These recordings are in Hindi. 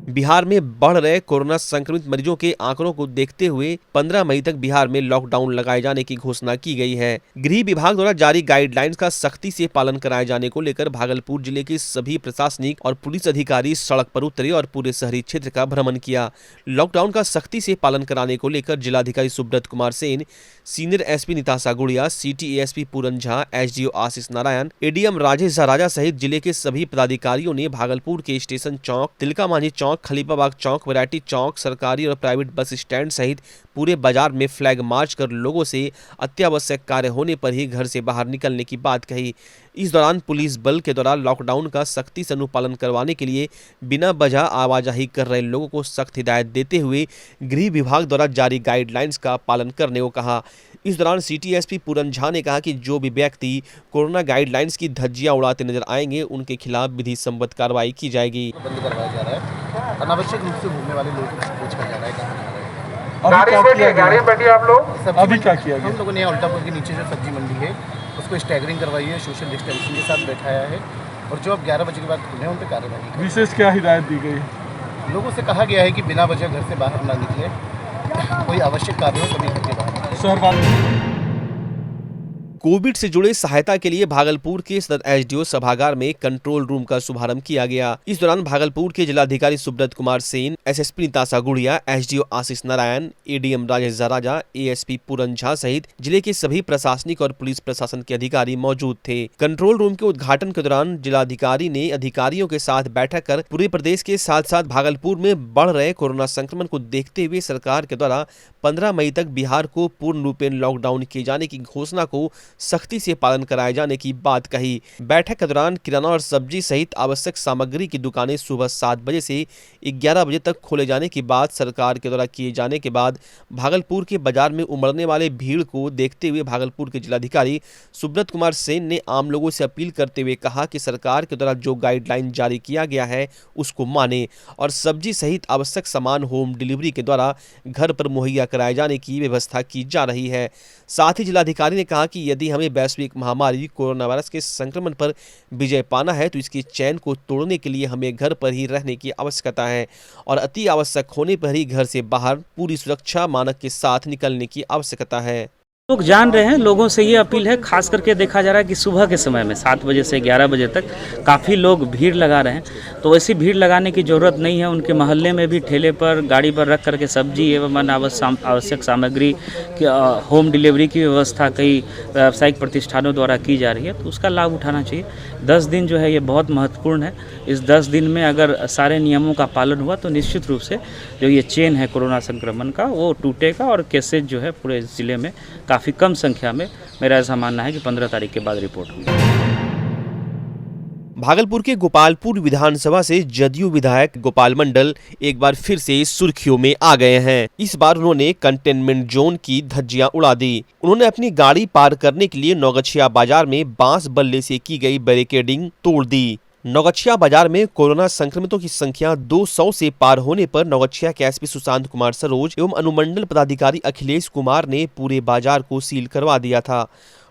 बिहार में बढ़ रहे कोरोना संक्रमित मरीजों के आंकड़ों को देखते हुए 15 मई तक बिहार में लॉकडाउन लगाए जाने की घोषणा की गई है। गृह विभाग द्वारा जारी गाइडलाइंस का सख्ती से पालन कराए जाने को लेकर भागलपुर जिले के सभी प्रशासनिक और पुलिस अधिकारी सड़क पर उतरे और पूरे शहरी क्षेत्र का भ्रमण किया। लॉकडाउन का सख्ती से पालन कराने को लेकर जिलाधिकारी Subrat Kumar Sen, senior SP Nitasha Gudiya, city ASP पूरन झा, एसडीओ आशीष नारायण, एडीएम राजेश राजा सहित जिले के सभी पदाधिकारियों ने भागलपुर के स्टेशन चौक, तिलका मांझी चौक, खलीफाबाग चौक, वैरायटी चौक, सरकारी और प्राइवेट बस स्टैंड सहित पूरे बाजार में फ्लैग मार्च कर लोगों से अत्यावश्यक कार्य होने पर ही घर से बाहर निकलने की बात कही। इस दौरान पुलिस बल के द्वारा लॉकडाउन का सख्ती से अनुपालन करवाने के लिए बिना वजह आवाजाही कर रहे लोगों को सख्त हिदायत देते हुए गृह विभाग द्वारा जारी गाइडलाइंस का पालन करने को कहा। इस दौरान सिटी एसपी पूरन झा ने कहा कि जो भी व्यक्ति कोरोना गाइडलाइंस की धज्जियां उड़ाते नजर आएंगे उनके खिलाफ विधि सम्मत कार्रवाई की जाएगी। बंद करवाया जा रहा है। अनावश्यक रूप से घूमने वाले लोगों को पूछा जा रहा है। गाड़ी बैठिए आप लोग। अभी क्या किया गया? हम लोगों ने उल्टापुर के नीचे जो सब्जी मंडी है उसको स्टैगरिंग करवाई है, सोशल डिस्टेंसिंग के साथ बैठाया है और जो अब 11 बजे के बाद खुले हैं उन पर कार्रवाई की। विशेष क्या हिदायत दी गई? लोगों से कहा गया है कि बिना वजह घर से बाहर ना निकले, कोई आवश्यक कार्य हो तभी घर के बाहर। कोविड से जुड़े सहायता के लिए भागलपुर के सदर एसडीओ सभागार में कंट्रोल रूम का शुभारंभ किया गया। इस दौरान भागलपुर के जिलाधिकारी सुब्रत कुमार सेन, एसएसपी निताशा गुड़िया, एसडीओ आशीष नारायण, एडीएम राजेश राजा, एएसपी पूरन झा सहित जिले के सभी प्रशासनिक और पुलिस प्रशासन के अधिकारी मौजूद थे। कंट्रोल रूम के उद्घाटन के दौरान जिलाधिकारी ने अधिकारियों के साथ बैठक कर पूरे प्रदेश के साथ साथ भागलपुर में बढ़ रहे कोरोना संक्रमण को देखते हुए सरकार के द्वारा 15 मई तक बिहार को पूर्ण रूपेण लॉकडाउन किए जाने की घोषणा को सख्ती से पालन कराए जाने की बात कही। बैठक के दौरान किराना और सब्जी सहित आवश्यक सामग्री की दुकानें सुबह 7 बजे से 11 बजे तक खोले जाने की बात सरकार के द्वारा किए जाने के बाद भागलपुर के बाजार में उमड़ने वाले भीड़ को देखते हुए भागलपुर के जिलाधिकारी सुब्रत कुमार सेन ने आम लोगों से अपील करते हुए कहा कि सरकार के द्वारा जो गाइडलाइन जारी किया गया है उसको माने और सब्जी सहित आवश्यक सामान होम डिलीवरी के द्वारा घर पर मुहैया कराए जाने की व्यवस्था की जा रही है। साथ ही जिलाधिकारी ने कहा कि यदि हमें वैश्विक महामारी कोरोना वायरस के संक्रमण पर विजय पाना है तो इसकी चैन को तोड़ने के लिए हमें घर पर ही रहने की आवश्यकता है और अति आवश्यक होने पर ही घर से बाहर पूरी सुरक्षा मानक के साथ निकलने की आवश्यकता है। लोग जान रहे हैं, लोगों से ये अपील है, खास करके देखा जा रहा है कि सुबह के समय में 7 बजे से 11 बजे तक काफ़ी लोग भीड़ लगा रहे हैं, तो वैसी भीड़ लगाने की ज़रूरत नहीं है। उनके मोहल्ले में भी ठेले पर गाड़ी पर रख करके सब्जी एवं आवश्यक सामग्री की होम डिलीवरी की व्यवस्था कई व्यावसायिक प्रतिष्ठानों द्वारा की जा रही है, तो उसका लाभ उठाना चाहिए। 10 दिन जो है ये बहुत महत्वपूर्ण है। इस 10 दिन में अगर सारे नियमों का पालन हुआ तो निश्चित रूप से जो ये चेन है कोरोना संक्रमण का वो टूटेगा और केसेज जो है पूरे ज़िले में काफ़ी कम संख्या में, मेरा ऐसा मानना है कि 15 तारीख के बाद रिपोर्ट होगी। भागलपुर के गोपालपुर विधानसभा से जदयू विधायक गोपाल मंडल एक बार फिर से सुर्खियों में आ गए हैं। इस बार उन्होंने कंटेनमेंट जोन की धज्जियां उड़ा दी। उन्होंने अपनी गाड़ी पार करने के लिए नौगछिया बाजार में बांस बल्ले से की गई बैरिकेडिंग तोड़ दी। नौगछिया बाजार में कोरोना संक्रमितों की संख्या 200 से पार होने पर नौगछिया के एसपी सुशांत कुमार सरोज एवं अनुमंडल पदाधिकारी अखिलेश कुमार ने पूरे बाजार को सील करवा दिया था।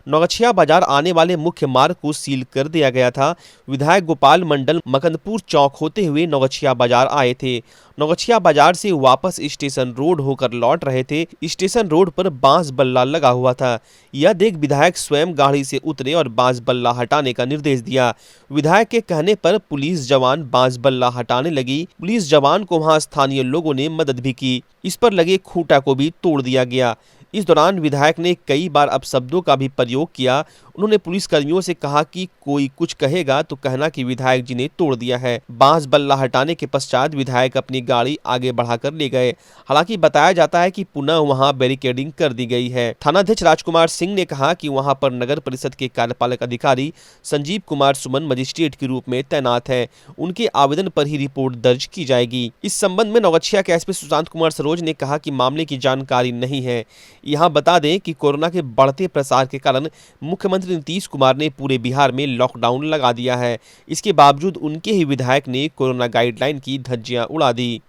नौगछिया बाजार आने वाले मुख्य मार्ग को सील कर दिया गया था। विधायक गोपाल मंडल मकंदपुर चौक होते हुए नौगछिया बाजार आए थे। नौगछिया बाजार से वापस स्टेशन रोड होकर लौट रहे थे। स्टेशन रोड पर बांस बल्ला लगा हुआ था। यह देख विधायक स्वयं गाड़ी से उतरे और बांस बल्ला हटाने का निर्देश दिया। विधायक के कहने पर पुलिस जवान बांस बल्ला हटाने लगी। पुलिस जवान को वहां स्थानीय लोगों ने मदद भी की। इस पर लगे खूंटा को भी तोड़ दिया गया। इस दौरान विधायक ने कई बार अपशब्दों का भी प्रयोग किया। उन्होंने पुलिसकर्मियों से कहा कि कोई कुछ कहेगा तो कहना कि विधायक जी ने तोड़ दिया है। बांस बल्ला हटाने के पश्चात विधायक अपनी गाड़ी आगे बढ़ाकर ले गए। हालांकि बताया जाता है कि पुनः वहां बैरिकेडिंग कर दी गई है। थानाध्यक्ष राजकुमार सिंह ने कहा कि वहां पर नगर परिषद के कार्यपालक अधिकारी संजीव कुमार सुमन मजिस्ट्रेट के रूप में तैनात है। उनके आवेदन पर ही रिपोर्ट दर्ज की जाएगी। इस संबंध में नौगछिया के एसपी सुशांत कुमार सरोज ने कहा कि मामले की जानकारी नहीं है। यहाँ बता दें कि कोरोना के बढ़ते प्रसार के कारण मुख्यमंत्री नीतीश कुमार ने पूरे बिहार में लॉकडाउन लगा दिया है। इसके बावजूद उनके ही विधायक ने कोरोना गाइडलाइन की धज्जियां उड़ा दी।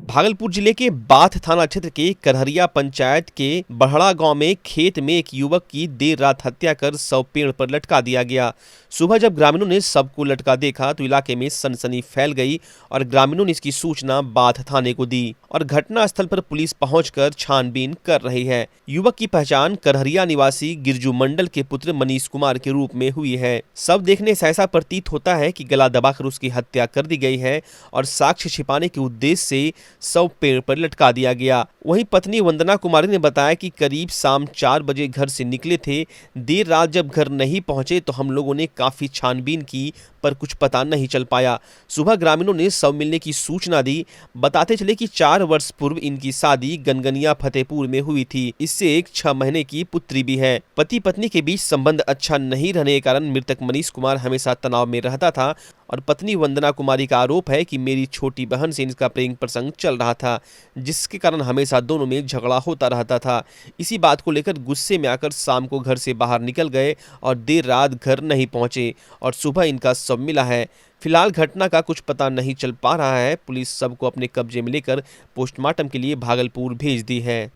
भागलपुर जिले के बाथ थाना क्षेत्र के करहरिया पंचायत के बड़हड़ा गांव में खेत में एक युवक की देर रात हत्या कर शव पेड़ पर लटका दिया गया। सुबह जब ग्रामीणों ने शव को लटका देखा तो इलाके में सनसनी फैल गई और ग्रामीणों ने इसकी सूचना बाथ थाने को दी और घटना स्थल पर पुलिस पहुंचकर छानबीन कर रही है। युवक की पहचान करहरिया निवासी गिरजू मंडल के पुत्र मनीष कुमार के रूप में हुई है। शव देखने से ऐसा प्रतीत होता है कि गला दबाकर उसकी हत्या कर दी गई है और साक्ष्य छिपाने के उद्देश्य से शव पेड़ पर लटका दिया गया। वहीं पत्नी वंदना कुमारी ने बताया कि करीब शाम 4 बजे घर से निकले थे। देर रात जब घर नहीं पहुंचे तो हम लोगों ने काफी छानबीन की पर कुछ पता नहीं चल पाया। सुबह ग्रामीणों ने शव मिलने की सूचना दी। बताते चले कि 4 वर्ष पूर्व इनकी शादी गनगनिया फतेहपुर में हुई थी। इससे एक 6 महीने की पुत्री भी है। पति पत्नी के बीच संबंध अच्छा नहीं रहने के कारण मृतक मनीष कुमार हमेशा तनाव में रहता था और पत्नी वंदना कुमारी का आरोप है कि मेरी छोटी बहन से इनका प्रेम प्रसंग चल रहा था, जिसके कारण हमेशा दोनों में झगड़ा होता रहता था। इसी बात को लेकर गुस्से में आकर शाम को घर से बाहर निकल गए और देर रात घर नहीं पहुंचे और सुबह इनका शव मिला है। फिलहाल घटना का कुछ पता नहीं चल पा रहा है। पुलिस शव को अपने कब्जे में लेकर पोस्टमार्टम के लिए भागलपुर भेज दी है।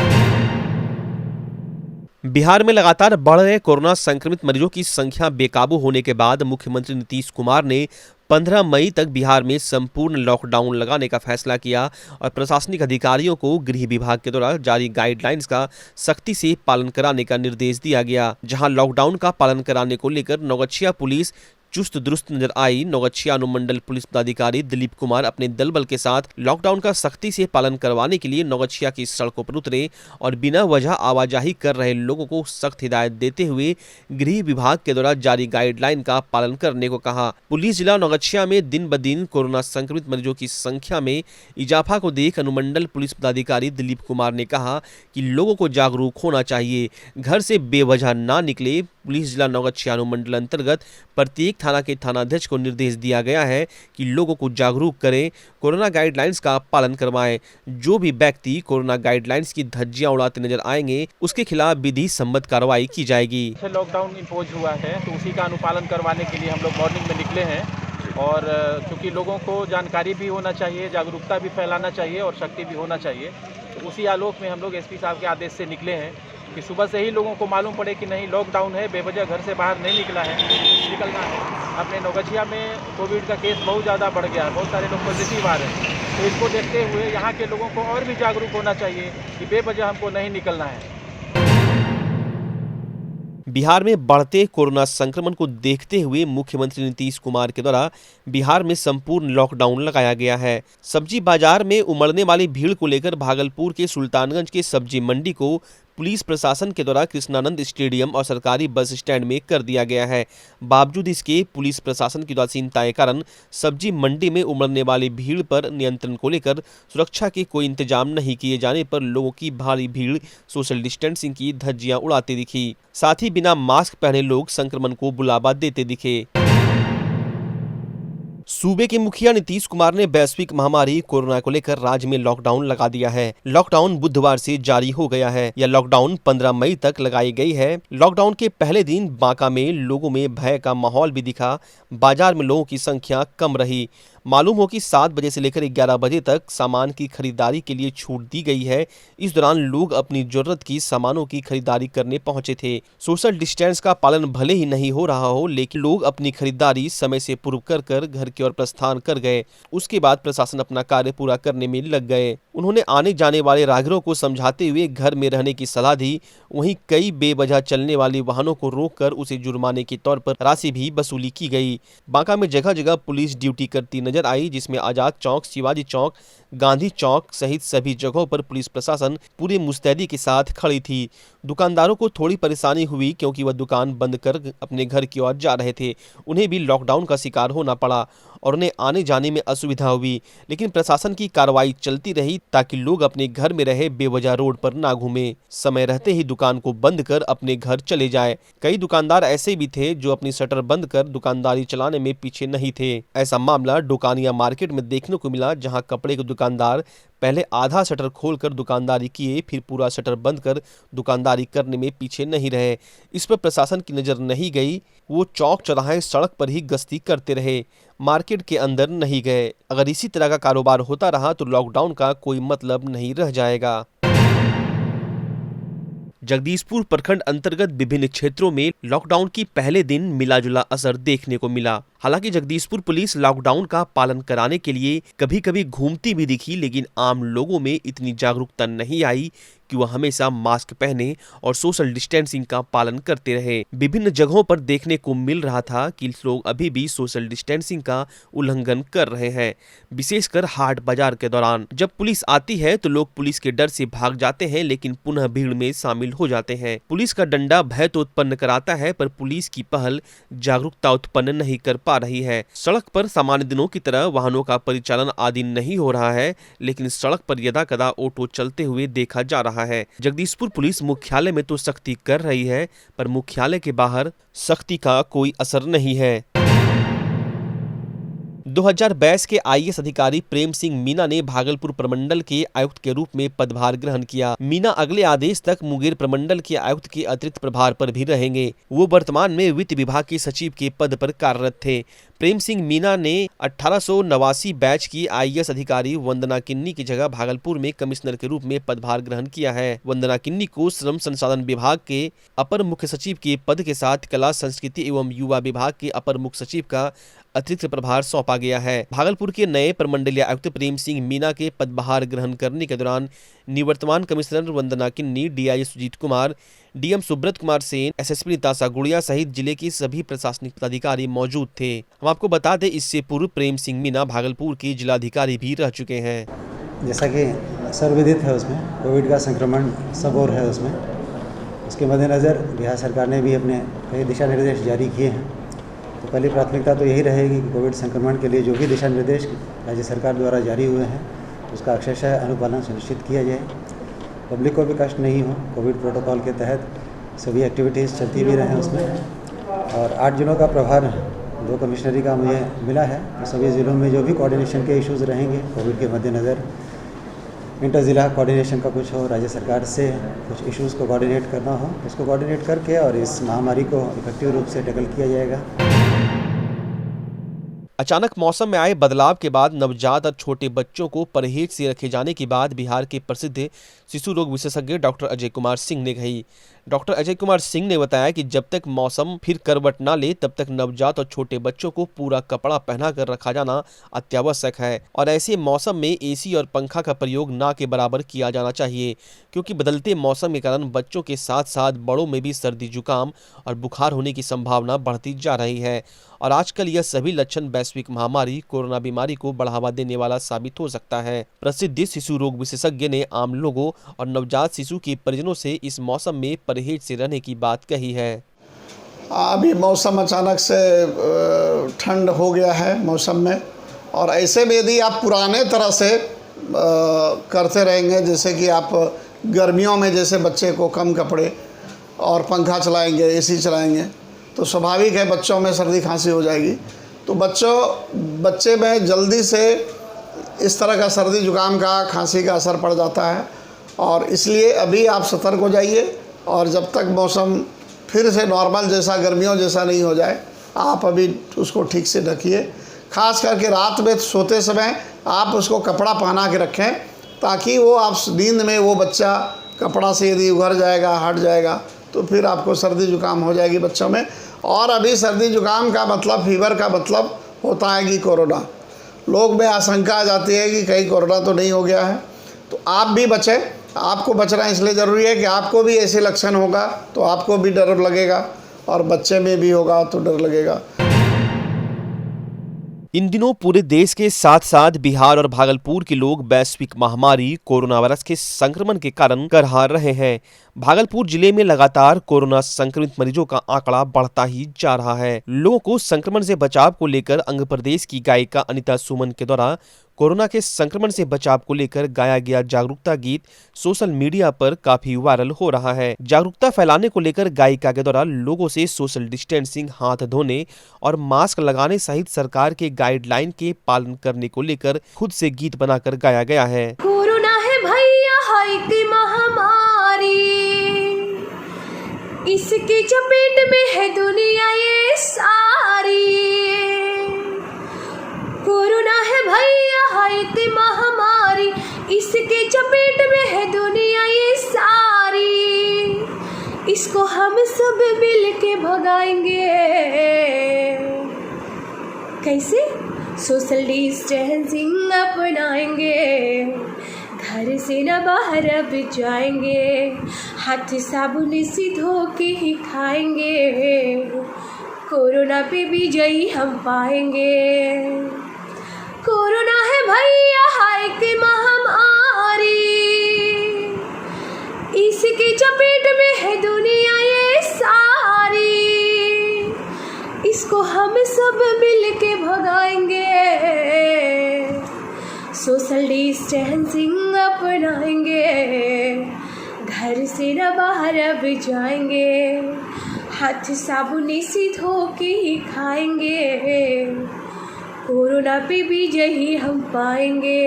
बिहार में लगातार बढ़ रहे कोरोना संक्रमित मरीजों की संख्या बेकाबू होने के बाद मुख्यमंत्री नीतीश कुमार ने 15 मई तक बिहार में संपूर्ण लॉकडाउन लगाने का फैसला किया और प्रशासनिक अधिकारियों को गृह विभाग के द्वारा जारी गाइडलाइंस का सख्ती से पालन कराने का निर्देश दिया गया। जहां लॉकडाउन का पालन कराने को लेकर नौगछिया पुलिस चुस्त दुरुस्त नजर आई। नौगछिया अनुमंडल पुलिस पदाधिकारी दिलीप कुमार अपने दलबल के साथ लॉकडाउन का सख्ती से पालन करवाने के लिए नौगछिया की सड़कों पर उतरे और बिना वजह आवाजाही कर रहे लोगों को सख्त हिदायत देते हुए गृह विभाग के द्वारा जारी गाइडलाइन का पालन करने को कहा। पुलिस जिला नौगछिया में दिन ब दिन कोरोना संक्रमित मरीजों की संख्या में इजाफा को देख अनुमंडल पुलिस पदाधिकारी दिलीप कुमार ने कहा कि लोगों को जागरूक होना चाहिए, घर से बेवजह ना निकले। पुलिस जिला नौगछिया अनुमंडल अंतर्गत प्रत्येक थाना के थानाध्यक्ष को निर्देश दिया गया है कि लोगों को जागरूक करें, कोरोना गाइडलाइंस का पालन करवाएं। जो भी व्यक्ति कोरोना गाइडलाइंस की धज्जियां उड़ाते नजर आएंगे उसके खिलाफ विधि सम्मत कार्रवाई की जाएगी। लॉकडाउन इम्पोज हुआ है तो उसी का अनुपालन करवाने के लिए हम लोग मॉर्निंग में निकले हैं और क्योंकि लोगों को जानकारी भी होना चाहिए, जागरूकता भी फैलाना चाहिए और शक्ति भी होना चाहिए, तो उसी आलोक में हम लोग एसपी साहब के आदेश से निकले हैं कि सुबह से ही लोगों को मालूम पड़े कि नहीं लॉकडाउन है, बेवजह घर से बाहर नहीं निकलना है। अपने नौगछिया में कोविड का केस बहुत ज़्यादा बढ़ गया है, बहुत सारे लोग पॉजिटिव आ रहे हैं, तो इसको देखते हुए यहाँ के लोगों को और भी जागरूक होना चाहिए कि बेवजह हमको नहीं निकलना है। बिहार में बढ़ते कोरोना संक्रमण को देखते हुए मुख्यमंत्री नीतीश कुमार के द्वारा बिहार में संपूर्ण लॉकडाउन लगाया गया है। सब्जी बाजार में उमड़ने वाली भीड़ को लेकर भागलपुर के सुल्तानगंज के सब्जी मंडी को पुलिस प्रशासन के द्वारा कृष्णानंद स्टेडियम और सरकारी बस स्टैंड में कर दिया गया है। बावजूद इसके पुलिस प्रशासन की उदासीनता के कारण सब्जी मंडी में उमड़ने वाली भीड़ पर नियंत्रण को लेकर सुरक्षा के कोई इंतजाम नहीं किए जाने पर लोगों की भारी भीड़ सोशल डिस्टेंसिंग की धज्जियां उड़ाती दिखी। साथ ही बिना मास्क पहने लोग संक्रमण को बुलावा देते दिखे। सूबे के मुखिया नीतीश कुमार ने वैश्विक महामारी कोरोना को लेकर राज्य में लॉकडाउन लगा दिया है। लॉकडाउन बुधवार से जारी हो गया है। यह लॉकडाउन 15 मई तक लगाई गई है। लॉकडाउन के पहले दिन बांका में लोगों में भय का माहौल भी दिखा। बाजार में लोगों की संख्या कम रही। मालूम हो कि 7 बजे से लेकर 11 बजे तक सामान की खरीदारी के लिए छूट दी गई है। इस दौरान लोग अपनी जरूरत की सामानों की खरीदारी करने पहुंचे थे। सोशल डिस्टेंस का पालन भले ही नहीं हो रहा हो, लेकिन लोग अपनी खरीदारी समय से पूर्व कर घर की ओर प्रस्थान कर गए। उसके बाद प्रशासन अपना कार्य पूरा करने में लग गए। उन्होंने आने जाने वाले राहगीरों को समझाते हुए घर में रहने की सलाह दी। वहीं कई बेवजह चलने वाली वाहनों को रोककर उसे जुर्माने के तौर पर राशि भी वसूली की गई। बांका में जगह जगह पुलिस ड्यूटी करती नजर आई, जिसमें आजाद चौक, शिवाजी चौक, गांधी चौक सहित सभी जगहों पर पुलिस प्रशासन पूरे मुस्तैदी के साथ खड़ी थी। दुकानदारों को थोड़ी परेशानी हुई क्योंकि वह दुकान बंद कर अपने घर की ओर जा रहे थे। उन्हें भी लॉकडाउन का शिकार होना पड़ा और उन्हें आने जाने में असुविधा हुई, लेकिन प्रशासन की कार्रवाई चलती रही ताकि लोग अपने घर में रहे, बेवजह रोड पर ना घूमे। समय रहते ही दुकान को बंद कर अपने घर चले जाए। कई दुकानदार ऐसे भी थे जो अपनी शटर बंद कर दुकानदारी चलाने में पीछे नहीं थे। ऐसा मामला डोकानिया मार्केट में देखने को मिला, जहां कपड़े के दुकानदार पहले आधा शटर खोलकर दुकानदारी किए, फिर पूरा शटर बंद कर दुकानदारी करने में पीछे नहीं रहे। इस पर प्रशासन की नजर नहीं गई। वो चौक चौराहे सड़क पर ही गश्ती करते रहे, मार्केट के अंदर नहीं गए। अगर इसी तरह का कारोबार होता रहा तो लॉकडाउन का कोई मतलब नहीं रह जाएगा। जगदीशपुर प्रखंड अंतर्गत विभिन्न क्षेत्रों में लॉकडाउन की पहले दिन मिलाजुला असर देखने को मिला। हालांकि जगदीशपुर पुलिस लॉकडाउन का पालन कराने के लिए कभी कभी घूमती भी दिखी, लेकिन आम लोगों में इतनी जागरूकता नहीं आई कि वह हमेशा मास्क पहने और सोशल डिस्टेंसिंग का पालन करते रहे। विभिन्न जगहों पर देखने को मिल रहा था कि लोग अभी भी सोशल डिस्टेंसिंग का उल्लंघन कर रहे हैं, विशेषकर हाट बाजार के दौरान। जब पुलिस आती है तो लोग पुलिस के डर से भाग जाते हैं, लेकिन पुनः भीड़ में शामिल हो जाते हैं। पुलिस का डंडा भय तो उत्पन्न कराता है, पर पुलिस की पहल जागरूकता उत्पन्न नहीं कर पा रही है। सड़क पर सामान्य दिनों की तरह वाहनों का परिचालन आदि नहीं हो रहा है, लेकिन सड़क पर यदाकदा ऑटो चलते हुए देखा जा रहा है। जगदीशपुर पुलिस मुख्यालय में तो सख्ती कर रही है, पर मुख्यालय के बाहर सख्ती का कोई असर नहीं है। 2022 के आईएएस अधिकारी प्रेम सिंह मीना ने भागलपुर प्रमंडल के आयुक्त के रूप में पदभार ग्रहण किया। मीना अगले आदेश तक मुंगेर प्रमंडल के आयुक्त के अतिरिक्त प्रभार पर भी रहेंगे। वो वर्तमान में वित्त विभाग के सचिव के पद पर कार्यरत थे। प्रेम सिंह मीना ने 1889 बैच की आईएएस अधिकारी वंदना किन्नी की जगह भागलपुर में कमिश्नर के रूप में पदभार ग्रहण किया है। वंदना किन्नी को श्रम संसाधन विभाग के अपर मुख्य सचिव के पद के साथ कला संस्कृति एवं युवा विभाग के अपर मुख्य सचिव का अतिरिक्त प्रभार सौंपा गया है। भागलपुर के नए प्रमंडलीय आयुक्त प्रेम सिंह मीना के पदभार ग्रहण करने के दौरान निवर्तमान commissioner Vandana Kinni, DI Sujit Kumar, DM Subrat Kumar Sen, SSP Nitasha Gudiya सहित जिले के सभी प्रशासनिक पदाधिकारी मौजूद थे। हम आपको बता दें, इससे पूर्व प्रेम सिंह मीना भागलपुर के जिलाधिकारी भी रह चुके हैं। जैसा कि सर्वविदित है, उसमें कोविड का संक्रमण सब और है। उसमें उसके मद्देनज़र बिहार सरकार ने भी अपने कई दिशा निर्देश जारी किए हैं। तो पहली प्राथमिकता तो यही रहेगी कि कोविड संक्रमण के लिए जो भी दिशा निर्देश राज्य सरकार द्वारा जारी हुए हैं उसका अक्षरशः अनुपालन सुनिश्चित किया जाए, पब्लिक को भी कष्ट नहीं हो। कोविड प्रोटोकॉल के तहत सभी एक्टिविटीज़ चलती भी रहें उसमें। और 8 जिलों का प्रभार 2 कमिश्नरी का मुझे मिला है। तो सभी ज़िलों में जो भी कोऑर्डिनेशन के इश्यूज़ रहेंगे कोविड के मद्देनज़र, इंटर ज़िला कोऑर्डिनेशन का कुछ हो, राज्य सरकार से कुछ इश्यूज़ को कोऑर्डिनेट करना हो, इसको कोऑर्डिनेट करके और इस महामारी को इफेक्टिव रूप से टैकल किया जाएगा। अचानक मौसम में आए बदलाव के बाद नवजात और छोटे बच्चों को परहेज से रखे जाने की बात बिहार के प्रसिद्ध शिशु रोग विशेषज्ञ डॉक्टर अजय कुमार सिंह ने कही। डॉक्टर अजय कुमार सिंह ने बताया कि जब तक मौसम फिर करवट ना ले तब तक नवजात और छोटे बच्चों को पूरा कपड़ा पहना कर रखा जाना अत्यावश्यक है और ऐसे मौसम में एसी और पंखा का प्रयोग ना के बराबर किया जाना चाहिए, क्योंकि बदलते मौसम के कारण बच्चों के साथ साथ बड़ों में भी सर्दी जुकाम और बुखार होने की संभावना बढ़ती जा रही है और आजकल यह सभी लक्षण वैश्विक महामारी कोरोना बीमारी को बढ़ावा देने वाला साबित हो सकता है। प्रसिद्ध शिशु रोग विशेषज्ञ ने आम लोगों और नवजात शिशु के परिजनों से इस मौसम में परहेज से रहने की बात कही है। अभी मौसम अचानक से ठंड हो गया है मौसम में, और ऐसे में यदि आप पुराने तरह से करते रहेंगे, जैसे कि आप गर्मियों में जैसे बच्चे को कम कपड़े और पंखा चलाएंगे, एसी चलाएंगे, तो स्वाभाविक है बच्चों में सर्दी खांसी हो जाएगी। तो बच्चे में जल्दी से इस तरह का सर्दी जुकाम का खांसी का असर पड़ जाता है और इसलिए अभी आप सतर्क हो जाइए और जब तक मौसम फिर से नॉर्मल जैसा गर्मियों जैसा नहीं हो जाए आप अभी उसको ठीक से ढकिए। खास करके रात में सोते समय आप उसको कपड़ा पहना के रखें ताकि वो आप नींद में वो बच्चा कपड़ा से यदि उघर जाएगा, हट जाएगा तो फिर आपको सर्दी जुकाम हो जाएगी बच्चों में। और अभी सर्दी जुकाम का मतलब, फीवर का मतलब होता है कि कोरोना। लोग में आशंका आ जाती है कि कहीं कोरोना तो नहीं हो गया है, तो आप भी बचें। आपको बचना इसलिए ज़रूरी है कि आपको भी ऐसे लक्षण होगा तो आपको भी डर लगेगा और बच्चे में भी होगा तो डर लगेगा। इन दिनों पूरे देश के साथ साथ बिहार और भागलपुर के लोग वैश्विक महामारी कोरोना वायरस के संक्रमण के कारण करहा रहे हैं। भागलपुर जिले में लगातार कोरोना संक्रमित मरीजों का आंकड़ा बढ़ता ही जा रहा है। लोगों को संक्रमण से बचाव को लेकर आंध्र प्रदेश की गायिका अनिता सुमन के द्वारा कोरोना के संक्रमण से बचाव को लेकर गाया गया जागरूकता गीत सोशल मीडिया पर काफी वायरल हो रहा है। जागरूकता फैलाने को लेकर गायिका के द्वारा लोगों से सोशल डिस्टेंसिंग, हाथ धोने और मास्क लगाने सहित सरकार के गाइडलाइन के पालन करने को लेकर खुद से गीत बनाकर गाया गया है। हाय की महामारी, इसकी चपेट में है दुनिया ये सारी। कोरोना है भैया हाय की महामारी, इसके चपेट में है दुनिया ये सारी। इसको हम सब मिल के भगाएंगे। कैसे? सोशल डिस्टेंसिंग अपनाएंगे, घर से न बाहर अब जाएंगे, हाथ साबुन से धो के ही खाएंगे। कोरोना पे विजयी हम पाएंगे। कोरोना है भैया हाय की महामारी, इसकी चपेट में है दुनिया ये सारी। इसको हम सब मिल के भगाएंगे, सोशल डिस्टेंसिंग अपनाएंगे, घर से न बाहर अब जाएंगे, हाथ साबुन से धो के ही खाएंगे। कोरोना पे विजयी हम पाएंगे।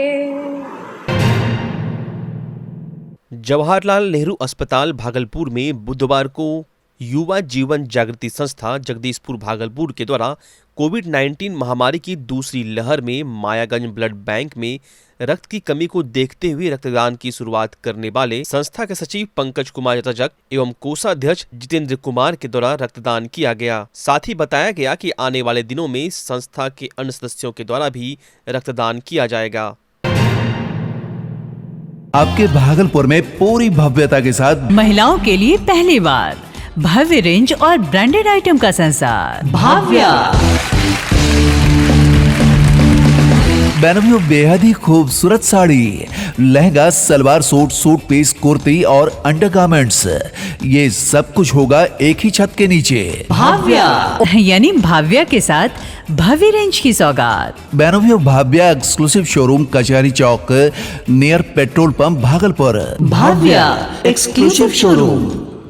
जवाहरलाल नेहरू अस्पताल भागलपुर में बुधवार को युवा जीवन जागृति संस्था जगदीशपुर भागलपुर के द्वारा कोविड-19 महामारी की दूसरी लहर में मायागंज ब्लड बैंक में रक्त की कमी को देखते हुए रक्तदान की शुरुआत करने वाले संस्था के सचिव पंकज कुमार यातजक एवं कोषाध्यक्ष जितेंद्र कुमार के द्वारा रक्तदान किया गया। साथ ही बताया गया कि आने वाले दिनों में संस्था के अन्य सदस्यों के द्वारा भी रक्तदान किया जाएगा। आपके भागलपुर में पूरी भव्यता के साथ महिलाओं के लिए पहली बार भव्य रेंज और ब्रांडेड आइटम का संसार भाव्या। बेनवियो बेहद ही खूबसूरत sari, lehenga, salwar suit, suit piece, kurti और अंडरगारमेंट्स, ये सब कुछ होगा एक ही छत के नीचे। भाव्या यानी भाव्या के साथ भव्य रेंज की सौगात। बेनवियो Bhavya exclusive showroom Kachahri Chowk near petrol pump Bhagalpur. Bhavya exclusive showroom.